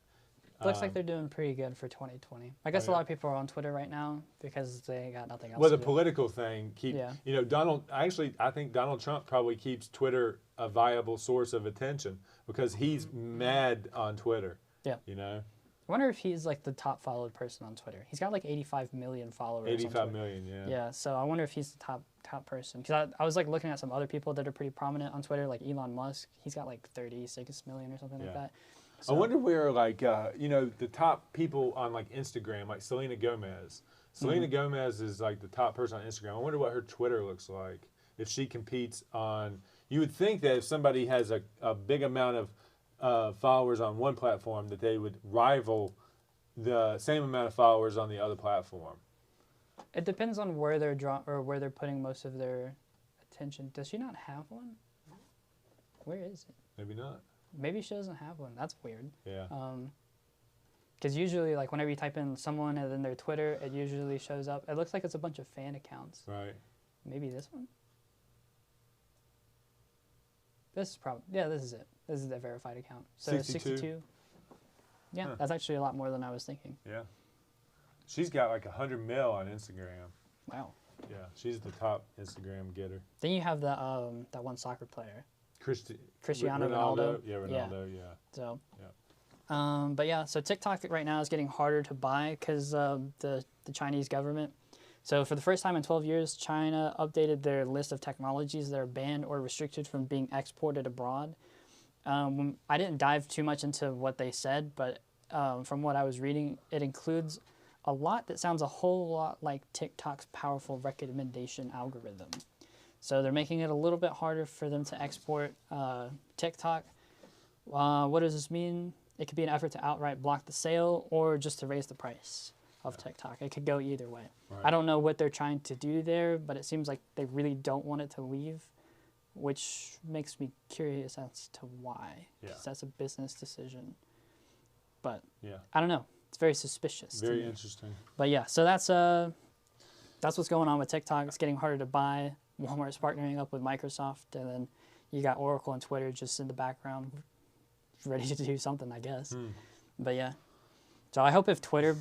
Looks like they're doing pretty good for 2020. I guess a lot of people are on Twitter right now because they got nothing else Well, to the do. political thing, you know, I think Donald Trump probably keeps Twitter a viable source of attention because he's mad on Twitter. Yeah. You know? I wonder if he's like the top followed person on Twitter. He's got like 85 million followers. 85 million, yeah. Yeah, so I wonder if he's the top person. Because I was like looking at some other people that are pretty prominent on Twitter, like Elon Musk. He's got like 36 million or something like that. So, I wonder where, like, you know, the top people on, like, Instagram, like Selena Gomez. Selena Gomez is, like, the top person on Instagram. I wonder what her Twitter looks like if she competes on... You would think that if somebody has a big amount of followers on one platform, that they would rival the same amount of followers on the other platform. it depends on where they're putting most of their attention. Does she not have one? Where is it? Maybe not. Maybe she doesn't have one. That's weird. Yeah. Because usually, like, whenever you type in someone and then their Twitter, it usually shows up. It looks like it's a bunch of fan accounts. Right. Maybe this one? This is probably, yeah, this is it. This is the verified account. So 62. Yeah, that's actually a lot more than I was thinking. Yeah. She's got like 100 mil on Instagram. Wow. Yeah, she's the top Instagram getter. Then you have that one soccer player. Cristiano Ronaldo. Yeah, Ronaldo, yeah. So, yeah. But yeah, so TikTok right now is getting harder to buy because the Chinese government. So for the first time in 12 years, China updated their list of technologies that are banned or restricted from being exported abroad. I didn't dive too much into what they said, but from what I was reading, it includes a lot that sounds a whole lot like TikTok's powerful recommendation algorithm. So they're making it a little bit harder for them to export TikTok. What does this mean? It could be an effort to outright block the sale or just to raise the price of TikTok. It could go either way. Right. I don't know what they're trying to do there, but it seems like they really don't want it to leave, which makes me curious as to why. Because that's a business decision. But I don't know. It's very suspicious. Very interesting. But yeah, so that's what's going on with TikTok. It's getting harder to buy. Walmart's partnering up with Microsoft, and then you got Oracle and Twitter just in the background, ready to do something, I guess. But yeah. So I hope if Twitter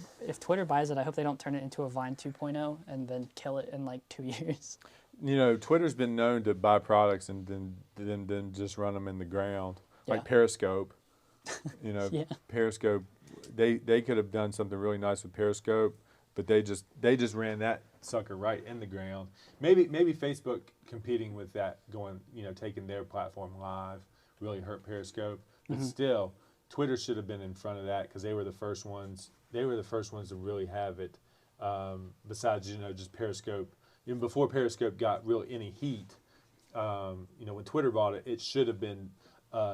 buys it, I hope they don't turn it into a Vine 2.0 and then kill it in like 2 years. You know, Twitter's been known to buy products and then just run them in the ground, like Periscope. You know, Periscope. They could have done something really nice with Periscope, but they just ran that sucker right in the ground. Maybe Facebook competing with that, taking their platform live, really hurt Periscope. But still, Twitter should have been in front of that because they were the first ones. They were the first ones to really have it. Besides, just Periscope. Even before Periscope got really any heat, when Twitter bought it, it should have been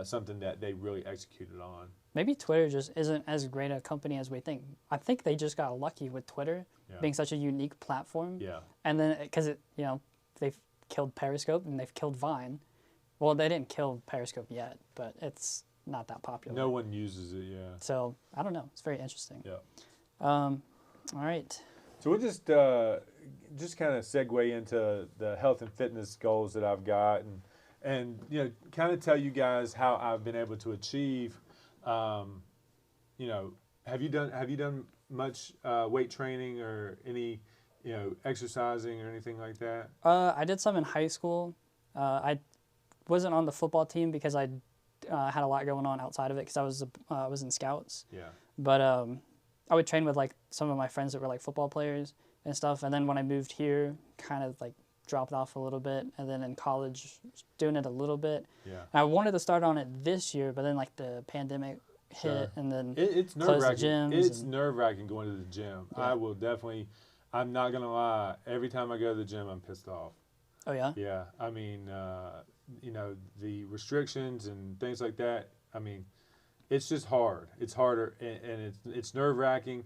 something that they really executed on. Maybe Twitter just isn't as great a company as we think. I think they just got lucky with Twitter being such a unique platform. Yeah. And then because they've killed Periscope and they've killed Vine. Well, they didn't kill Periscope yet, but it's not that popular. No one uses it, So I don't know. It's very interesting. Yeah. All right. So we'll just kind of segue into the health and fitness goals that I've got, and kind of tell you guys how I've been able to achieve. Have you done much weight training or any exercising or anything like that? I did some in high school. I wasn't on the football team because I had a lot going on outside of it because I was in scouts. Yeah. But I would train with like some of my friends that were like football players and stuff. And then when I moved here, kind of like dropped off a little bit. And then in college, doing it a little bit. Yeah. And I wanted to start on it this year, but then like the pandemic hit, and then it's nerve-wracking. It's nerve-wracking going to the gym. Yeah. I will definitely. I'm not gonna lie. Every time I go to the gym, I'm pissed off. Oh yeah. Yeah. I mean, the restrictions and things like that. I mean, it's just hard. It's harder, and it's nerve-wracking.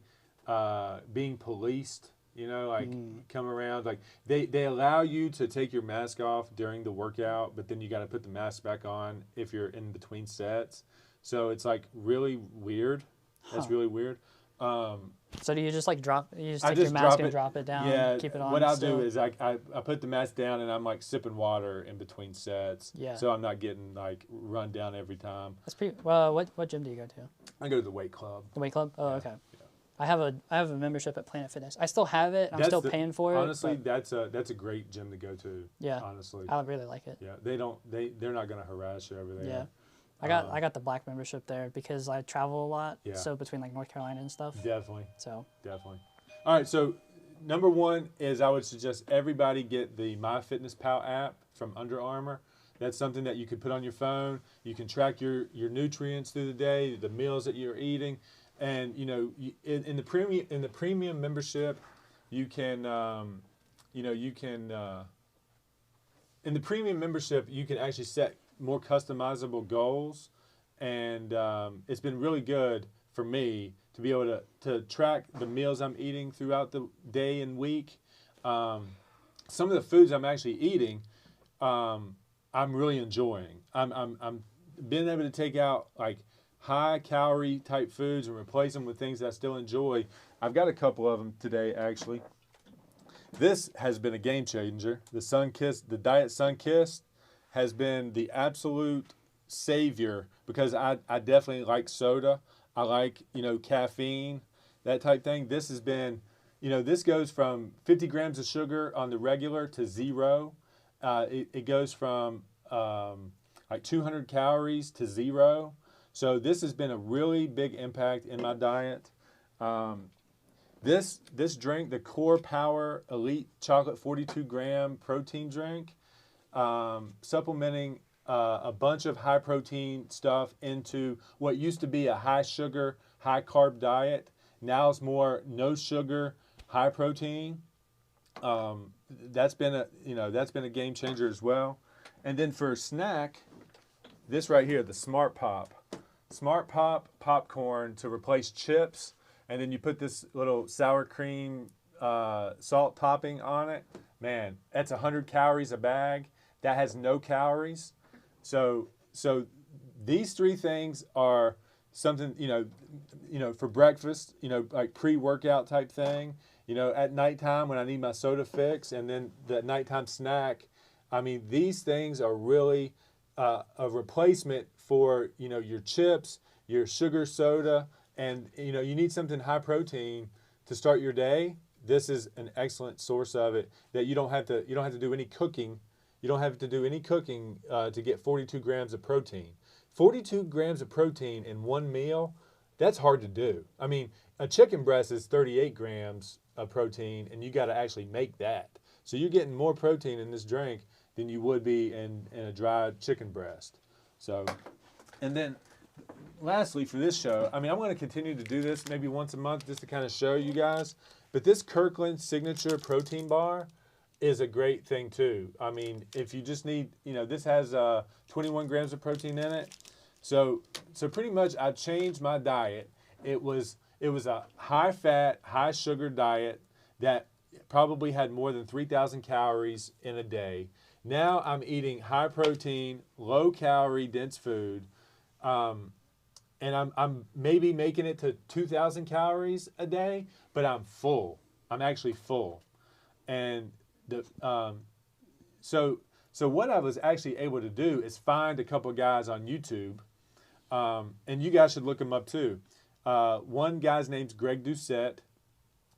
Being policed. Come around. Like they allow you to take your mask off during the workout, but then you got to put the mask back on if you're in between sets. So it's like really weird. That's really weird. So do you just like take your mask and drop it down? Yeah. And keep it on. What I'll do is I put the mask down and I'm like sipping water in between sets. Yeah. So I'm not getting like run down every time. That's pretty. Well, what gym do you go to? I go to the weight club. The weight club. Oh, okay. Yeah. I have a membership at Planet Fitness. I still have it. I'm still paying for it. Honestly, that's a great gym to go to. Yeah. Honestly. I really like it. Yeah. They're not gonna harass you over there. Yeah. I got the black membership there because I travel a lot. Yeah. So between like North Carolina and stuff. Definitely. So. Definitely. All right. So number one is I would suggest everybody get the MyFitnessPal app from Under Armour. That's something that you can put on your phone. You can track your nutrients through the day, the meals that you're eating, and in the premium membership, you can in the premium membership you can actually set more customizable goals, and it's been really good for me to be able to track the meals I'm eating throughout the day and week. Some of the foods I'm actually eating, I'm really enjoying. I'm being able to take out like high calorie type foods and replace them with things that I still enjoy. I've got a couple of them today actually. This has been a game changer. The Diet Sunkist has been the absolute savior because I definitely like soda. I like, caffeine, that type thing. This has been, this goes from 50 grams of sugar on the regular to 0. It goes from like 200 calories to 0. So this has been a really big impact in my diet. This drink, the Core Power Elite Chocolate 42 gram protein drink, supplementing a bunch of high protein stuff into what used to be a high sugar, high carb diet. Now it's more no sugar, high protein. That's been a game changer as well. And then for a snack, this right here, the Smart Pop. Smart Pop popcorn to replace chips, and then you put this little sour cream salt topping on it. Man, that's 100 calories a bag. That has no calories. So these three things are something, for breakfast, like pre-workout type thing. At nighttime when I need my soda fix, and then the nighttime snack. I mean, these things are really a replacement for, your chips, your sugar soda, and, you need something high protein to start your day. This is an excellent source of it that you don't have to do any cooking. You don't have to do any cooking to get 42 grams of protein. 42 grams of protein in one meal, that's hard to do. I mean, a chicken breast is 38 grams of protein, and you got to actually make that. So you're getting more protein in this drink than you would be in a dry chicken breast. So, and then lastly for this show, I mean, I'm going to continue to do this maybe once a month just to kind of show you guys. But this Kirkland Signature Protein Bar is a great thing too. I mean, if you just need, this has 21 grams of protein in it. So pretty much I changed my diet. It was a high fat, high sugar diet that probably had more than 3,000 calories in a day. Now I'm eating high protein, low calorie, dense food. And I'm maybe making it to 2,000 calories a day, but I'm full. I'm actually full. And so what I was actually able to do is find a couple guys on YouTube, and you guys should look them up too. One guy's name's Greg Doucette.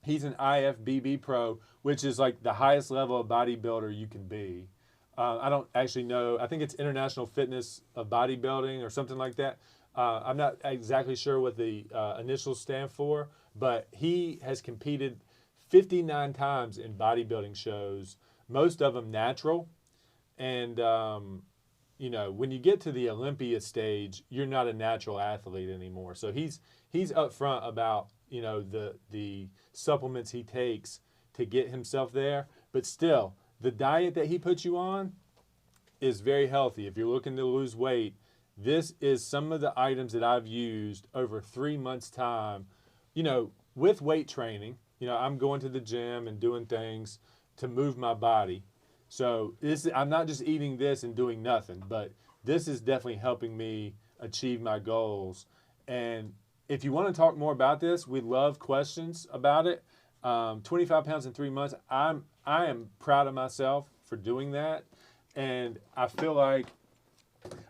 He's an IFBB pro, which is like the highest level of bodybuilder you can be. I don't actually know. I think it's International Fitness of Bodybuilding or something like that. I'm not exactly sure what the initials stand for, but he has competed 59 times in bodybuilding shows, most of them natural. And, when you get to the Olympia stage, you're not a natural athlete anymore. So he's upfront about, the supplements he takes to get himself there. But still, the diet that he puts you on is very healthy. If you're looking to lose weight, this is some of the items that I've used over 3 months' time, with weight training. I'm going to the gym and doing things to move my body. So I'm not just eating this and doing nothing, but this is definitely helping me achieve my goals. And if you want to talk more about this, we love questions about it. 25 pounds in 3 months. I am proud of myself for doing that. And I feel like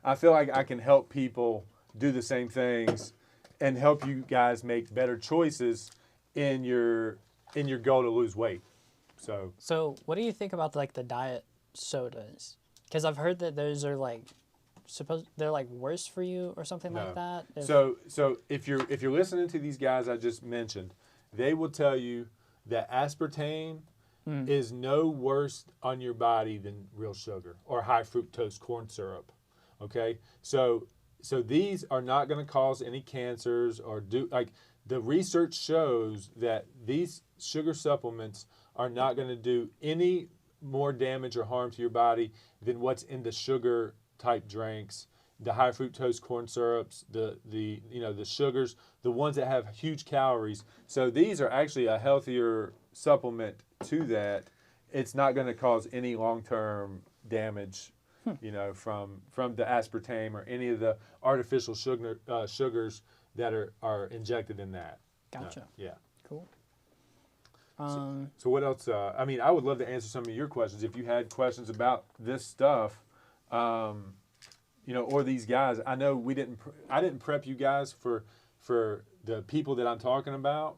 I can help people do the same things and help you guys make better choices in your goal to lose weight. So what do you think about like the diet sodas? Because I've heard that those are they're like worse for you or something like that. So if you're listening to these guys I just mentioned, they will tell you that aspartame is no worse on your body than real sugar or high fructose corn syrup. Okay, so these are not going to cause any cancers or the research shows that these sugar supplements are not going to do any more damage or harm to your body than what's in the sugar type drinks, the high fructose corn syrups, the sugars, the ones that have huge calories. So these are actually a healthier supplement to that. It's not going to cause any long-term damage, from the aspartame or any of the artificial sugars that are injected in that. Gotcha. Yeah. Cool. So what else? I would love to answer some of your questions if you had questions about this stuff, or these guys. I know I didn't prep you guys for the people that I'm talking about,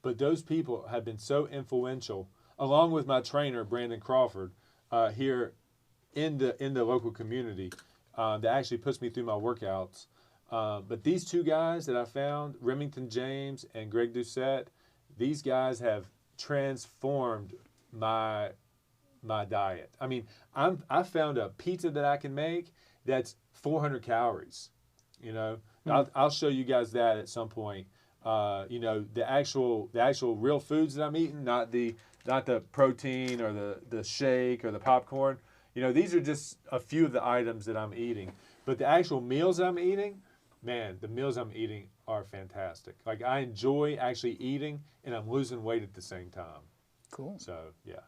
but those people have been so influential, along with my trainer Brandon Crawford, here in the local community, that actually puts me through my workouts. But these two guys that I found, Remington James and Greg Doucette, these guys have transformed my diet. I mean, I found a pizza that I can make that's 400 calories. I'll show you guys that at some point. You know, the actual real foods that I'm eating, not the protein or the shake or the popcorn. You know, these are just a few of the items that I'm eating. But the actual meals I'm eating, man, the meals I'm eating are fantastic. Like, I enjoy actually eating, and I'm losing weight at the same time. Cool. So, yeah.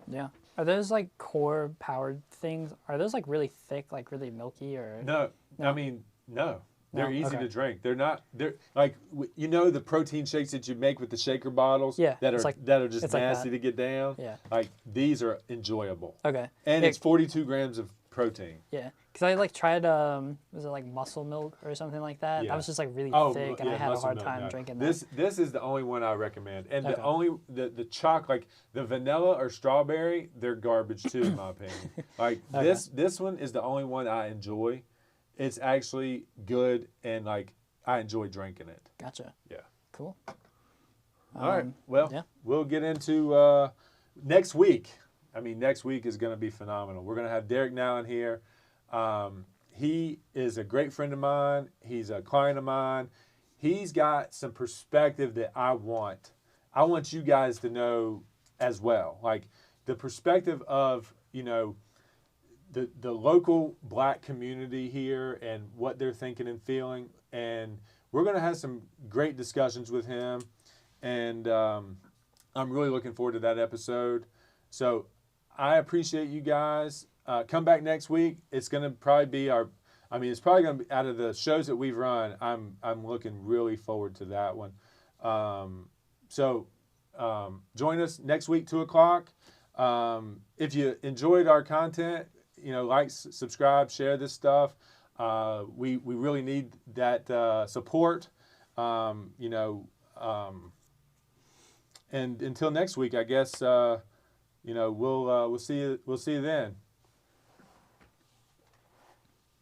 Yeah. Are those like core powered things? Are those like really thick, like really milky, or No. I mean, no. They're No? easy Okay. to drink. They're not. They're like, you know, the protein shakes that you make with the shaker bottles. Yeah, That it's are like- just it's like nasty that. to get down. Yeah. Like, these are enjoyable. Okay. And Yeah. it's 42 grams of protein. Yeah, because I like tried was it like muscle milk or something like that? Yeah. That was just like really Oh, thick, and yeah, I had a muscle hard milk, time no. drinking that. This is the only one I recommend. And the Okay. only the chocolate, like the vanilla or strawberry, they're garbage too, in my opinion. Like, Okay. this one is the only one I enjoy. It's actually good, and like, I enjoy drinking it. Gotcha. Yeah. Cool. All right. Um, Well, yeah. we'll get into next week. I mean, next week is going to be phenomenal. We're going to have Derek now in here. He is a great friend of mine. He's a client of mine. He's got some perspective that I want. I want you guys to know as well. Like, the perspective of, you know, the local black community here and what they're thinking and feeling. And we're going to have some great discussions with him. And I'm really looking forward to that episode. So I appreciate you guys. Come back next week. It's going to probably be it's probably going to be out of the shows that we've run. I'm looking really forward to that one. So join us next week, 2:00. If you enjoyed our content, you know, like, subscribe, share this stuff. We really need that support. You know, and until next week, I guess. You know, we'll see you then.